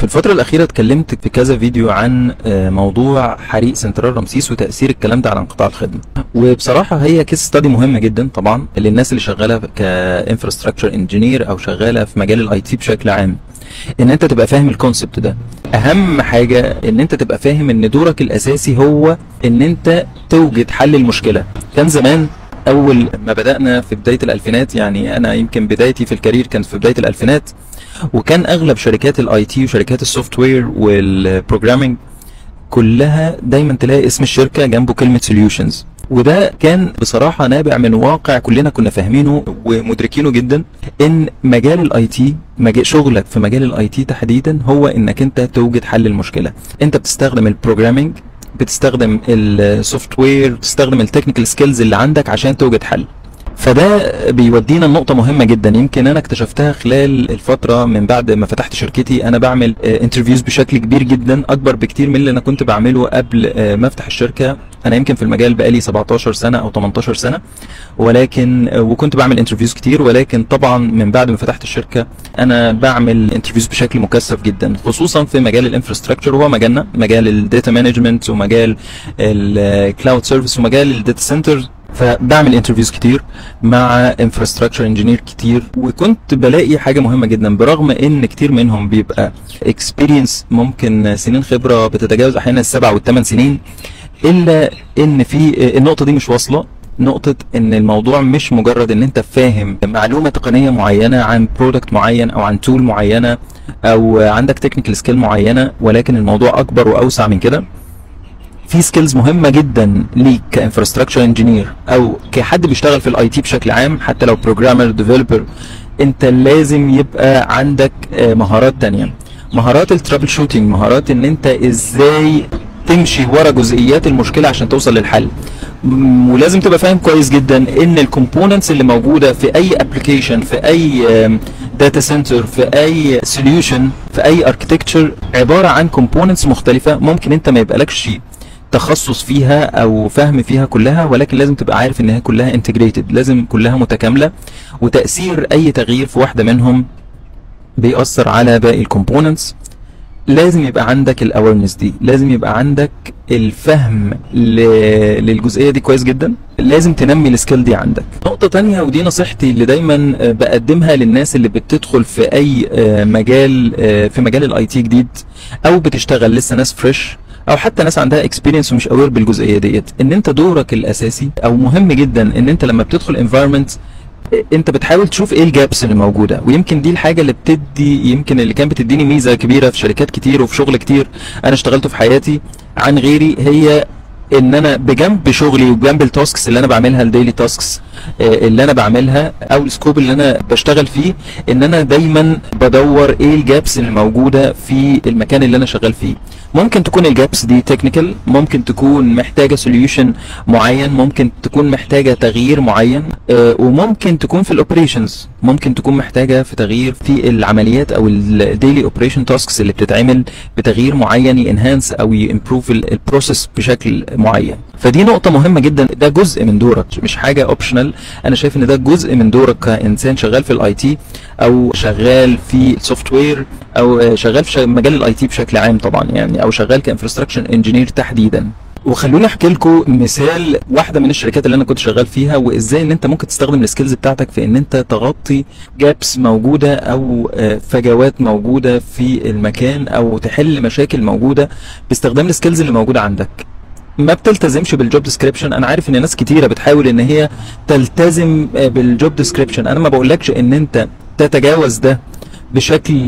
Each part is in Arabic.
في الفترة الأخيرة اتكلمت في كذا فيديو عن موضوع حريق سنترال رمسيس وتأثير الكلام ده على انقطاع الخدمة، وبصراحة هي كيس ستادي مهمة جدا طبعا للناس اللي شغالة كانفراستراكشر انجينير أو شغالة في مجال الاي تي بشكل عام. ان انت تبقى فاهم الكونسبت ده. اهم حاجة ان انت تبقى فاهم ان دورك الاساسي هو ان انت توجد حل المشكلة. كان زمان اول ما بدأنا في بداية الالفينات، يعني انا يمكن بدايتي في الكارير كانت في بداية الالفينات، وكان اغلب شركات الاي تي وشركات السوفت وير والبروجرامينج كلها دايما تلاقي اسم الشركة جنبه كلمة سوليوشنز، وده كان بصراحة نابع من واقع كلنا كنا فاهمينه ومدركينه جدا، ان مجال الاي تي، شغلك في مجال الاي تي تحديدا هو انك انت توجد حل المشكلة. انت بتستخدم البروجرامينج، بتستخدم السوفت وير، بتستخدم التكنيكال سكيلز اللي عندك عشان توجد حل. فده بيودينا لنقطة مهمة جدا يمكن أنا اكتشفتها خلال الفترة من بعد ما فتحت شركتي. أنا بعمل انترفيوز بشكل كبير جدا، أكبر بكتير من اللي أنا كنت بعمله قبل ما أفتح الشركة. أنا يمكن في المجال بقالي 17 سنة أو 18 سنة، ولكن وكنت بعمل انترفيوز كتير، ولكن طبعا من بعد ما فتحت الشركة أنا بعمل انترفيوز بشكل مكثف جدا، خصوصا في مجال الانفراستراكشر وهو مجالنا، مجال الداتا مانجمنت ومجال الكلاود سيرفيس ومجال الداتا سنتر. فبعمل انترفيوز كتير مع انفراستراكشر انجينير كتير، وكنت بلاقي حاجه مهمه جدا، برغم ان كتير منهم بيبقى اكسبيرينس، ممكن سنين خبره بتتجاوز احيانا ال7 وال8 سنين، الا ان في النقطه دي مش واصله. نقطة ان الموضوع مش مجرد ان انت فاهم معلومة تقنية معينة عن برودكت معين او عن تول معينة او عندك تكنيكال سكيل معينة، ولكن الموضوع اكبر واوسع من كده. في سكيلز مهمه جدا ليك كانفراستراكشر انجينير او كحد بيشتغل في الاي تي بشكل عام، حتى لو بروجرامر ديفلوبر، انت لازم يبقى عندك مهارات تانية، مهارات الترابل شوتنج، مهارات ان انت ازاي تمشي ورا جزئيات المشكله عشان توصل للحل. ولازم تبقى فاهم كويس جدا ان الكومبوننتس اللي موجوده في اي ابلكيشن، في اي داتا سنتر، في اي سوليوشن، في اي اركتكتشر، عباره عن كومبوننتس مختلفه. ممكن انت ما يبقالكش تخصص فيها او فهم فيها كلها، ولكن لازم تبقى عارف انها كلها انتجريتد، لازم كلها متكامله، وتاثير اي تغيير في واحده منهم بيأثر على باقي الكومبوننتس. لازم يبقى عندك الاويرنس دي، لازم يبقى عندك الفهم للجزئيه دي كويس جدا، لازم تنمي السكيل دي عندك. نقطه تانية ودي نصيحتي اللي دايما بقدمها للناس اللي بتدخل في اي مجال، في مجال الاي تي جديد، او بتشتغل لسه ناس فريش، او حتى ناس عندها اكسبيرينس ومش اوير بالجزئيه ديت، ان انت دورك الاساسي او مهم جدا ان انت لما بتدخل انفايرمنت انت بتحاول تشوف ايه الجابس اللي موجوده. ويمكن دي الحاجه اللي يمكن اللي كانت بتديني ميزه كبيره في شركات كتير وفي شغل كتير انا اشتغلته في حياتي عن غيري، هي ان انا بجنب شغلي وبجنب التاسكس اللي انا بعملها، الديلي تاسكس اللي انا بعملها او السكوب اللي انا بشتغل فيه، ان انا دايما بدور ايه الجابس اللي موجوده في المكان اللي انا شغال فيه. ممكن تكون الجابس دي تكنيكال، ممكن تكون محتاجه سوليوشن معين، ممكن تكون محتاجه تغيير معين، وممكن تكون في الاوبريشنز، ممكن تكون محتاجه في تغيير في العمليات او الديلي اوبريشن تاسكس اللي بتتعمل بتغيير معين ينهانس او يمبروف البروسيس بشكل معين. فدي نقطه مهمه جدا، ده جزء من دورك مش حاجه اوبشنال. انا شايف ان ده جزء من دورك كانسان شغال في الاي تي او شغال في السوفت وير او شغال في مجال الاي تي بشكل عام طبعا، يعني او شغال كانفراستراكشر انجينير تحديدا. وخلوني احكي لكم مثال واحده من الشركات اللي انا كنت شغال فيها، وازاي ان انت ممكن تستخدم السكيلز بتاعتك في ان انت تغطي جابس موجوده او فجوات موجوده في المكان، او تحل مشاكل موجوده باستخدام السكيلز اللي موجوده عندك. ما بتلتزمش بالجوب ديسكريبشن. انا عارف ان ناس كتيره بتحاول ان هي تلتزم بالجوب ديسكريبشن، انا ما بقولكش ان انت تتجاوز ده بشكل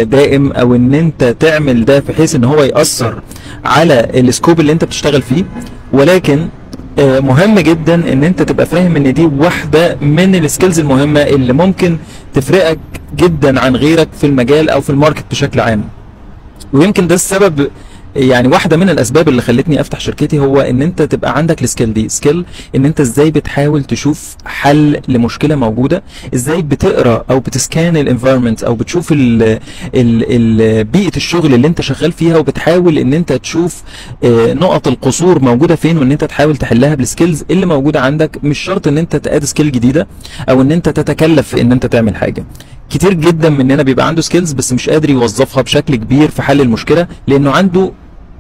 دائم او ان انت تعمل ده بحيث ان هو يأثر على السكوب اللي انت بتشتغل فيه، ولكن مهم جدا ان انت تبقى فاهم ان دي واحده من السكيلز المهمه اللي ممكن تفرقك جدا عن غيرك في المجال او في الماركت بشكل عام. ويمكن ده السبب، يعني واحده من الاسباب اللي خلتني افتح شركتي، هو ان انت تبقى عندك السكيل دي، سكيل ان انت ازاي بتحاول تشوف حل لمشكله موجوده، ازاي بتقرا او بتسكان الانفايرمنت او بتشوف بيئه الشغل اللي انت شغال فيها، وبتحاول ان انت تشوف نقط القصور موجوده فين، وان انت تحاول تحلها بالسكيلز اللي موجوده عندك. مش شرط ان انت تقاد سكيل جديده او ان انت تتكلف ان انت تعمل حاجه. كتير جدا مننا بيبقى عنده سكيلز بس مش قادر يوظفها بشكل كبير في حل المشكله، لانه عنده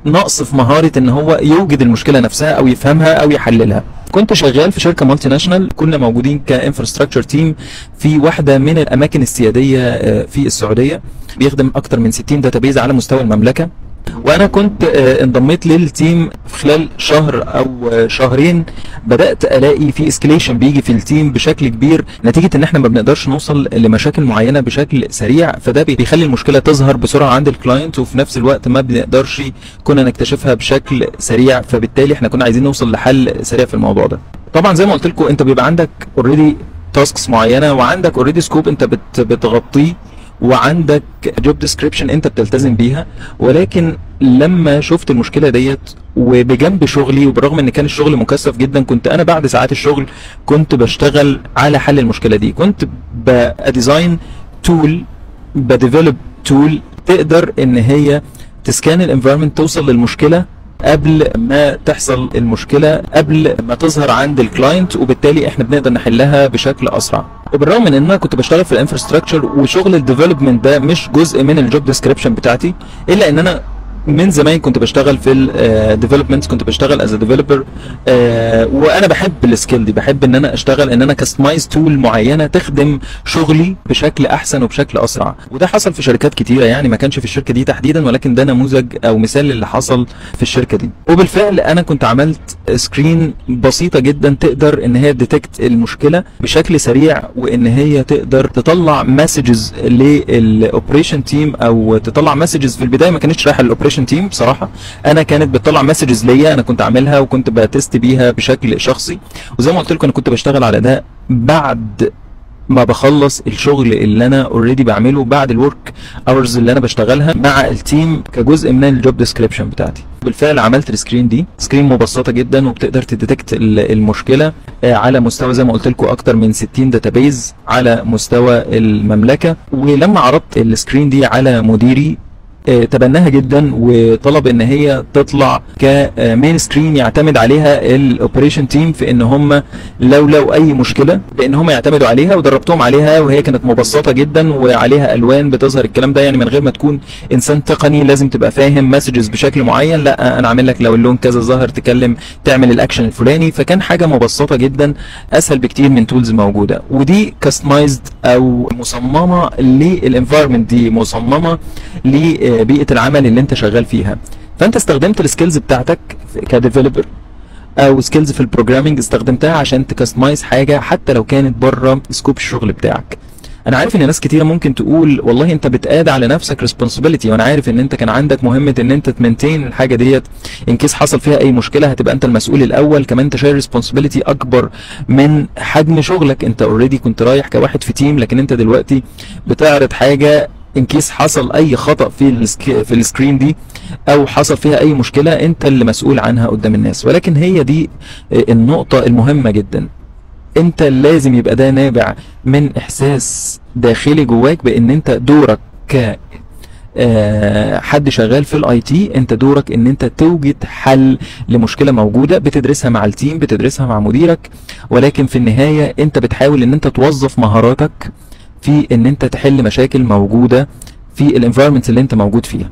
نقص في مهاره ان هو يوجد المشكله نفسها او يفهمها او يحللها. كنت شغال في شركه مالتي ناشونال، كنا موجودين كانفراستراكشر تيم في واحده من الاماكن السياديه في السعوديه، بيخدم اكتر من 60 داتابيز على مستوى المملكه. وانا كنت انضميت للتيم في خلال شهر او شهرين، بدات الاقي في اسكليشن بيجي في التيم بشكل كبير، نتيجه ان احنا ما بنقدرش نوصل لمشاكل معينه بشكل سريع، فده بيخلي المشكله تظهر بسرعه عند الكلاينت، وفي نفس الوقت ما بنقدرش كنا نكتشفها بشكل سريع، فبالتالي احنا كنا عايزين نوصل لحل سريع في الموضوع ده. طبعا زي ما قلت لكم انت بيبقى عندك اوريدي تاسكس معينه، وعندك اوريدي سكوب انت بتغطيه، وعندك جوب ديسكريبشن انت بتلتزم بيها. ولكن لما شفت المشكله ديت وبجنب شغلي، وبرغم ان كان الشغل مكثف جدا، كنت انا بعد ساعات الشغل كنت بشتغل على حل المشكله دي. كنت بديزاين تول، بديفلوب تول تقدر ان هي تسكان الانفايرمنت، توصل للمشكله قبل ما تحصل المشكله، قبل ما تظهر عند الكلاينت، وبالتالي احنا بنقدر نحلها بشكل اسرع. وبالرغم من ان انا كنت بشتغل في الانفراستراكشر وشغل الديفلوبمنت ده مش جزء من الجوب ديسكريبشن بتاعتي، الا ان انا من زمان كنت بشتغل في الديفلوبمنت، كنت بشتغل از ديفلوبر، وانا بحب السكيل دي، بحب ان انا اشتغل ان انا كاستمايز تول معينه تخدم شغلي بشكل احسن وبشكل اسرع. وده حصل في شركات كتيره، يعني ما كانش في الشركه دي تحديدا، ولكن ده نموذج او مثال اللي حصل في الشركه دي. وبالفعل انا كنت عملت سكرين بسيطه جدا تقدر ان هي ديتكت المشكله بشكل سريع، وان هي تقدر تطلع مسجز للاوبريشن تيم، او تطلع مسجز في البدايه ما كانتش رايحه للاوبريشن تيم بصراحه، انا كانت بتطلع مسجز ليا، انا كنت عاملها وكنت بتست بيها بشكل شخصي. وزي ما قلت لكم انا كنت بشتغل على ده بعد ما بخلص الشغل اللي انا اوريدي بعمله، بعد الورك اورز اللي انا بشتغلها مع التيم كجزء من الجوب ديسكريبشن بتاعتي. بالفعل عملت السكرين دي، سكرين مبسطه جدا وبتقدر تديتكت المشكله على مستوى زي ما قلت لكم اكتر من 60 داتابيز على مستوى المملكه. ولما عرضت السكرين دي على مديري تبناها جدا، وطلب ان هي تطلع كمين سكرين يعتمد عليها الاوبريشن تيم في ان هم لو اي مشكله بان هم يعتمدوا عليها، ودربتهم عليها، وهي كانت مبسطه جدا وعليها الوان بتظهر الكلام ده، يعني من غير ما تكون انسان تقني لازم تبقى فاهم مسجز بشكل معين، لا انا عامل لك لو اللون كذا ظاهر تكلم تعمل الاكشن الفلاني. فكان حاجه مبسطه جدا، اسهل بكتير من تولز موجوده، ودي كاستمايزد او مصممه للانفايرمنت دي، مصممه بيئه العمل اللي انت شغال فيها. فانت استخدمت السكيلز بتاعتك كديفلوبر او سكيلز في البروجرامينج، استخدمتها عشان تكستمايز حاجه حتى لو كانت بره سكوب الشغل بتاعك. انا عارف ان ناس كتيره ممكن تقول والله انت بتقاد على نفسك ريسبونسبيلتي، وانا عارف ان انت كان عندك مهمه ان انت تمنتين الحاجه ديت، ان كيس حصل فيها اي مشكله هتبقى انت المسؤول الاول، كمان انت شايل ريسبونسبيلتي اكبر من حجم شغلك. انت اوريدي كنت رايح كواحد في تيم، لكن انت دلوقتي بتعرض حاجه ان كيس حصل اي خطأ في السكرين دي او حصل فيها اي مشكله انت اللي مسؤول عنها قدام الناس. ولكن هي دي النقطه المهمه جدا، انت لازم يبقى ده نابع من احساس داخلي جواك بان انت دورك ك حد شغال في الاي تي، انت دورك ان انت توجد حل لمشكله موجوده، بتدرسها مع التيم، بتدرسها مع مديرك، ولكن في النهايه انت بتحاول ان انت توظف مهاراتك في ان انت تحل مشاكل موجوده في الانفايرمنت اللي انت موجود فيها.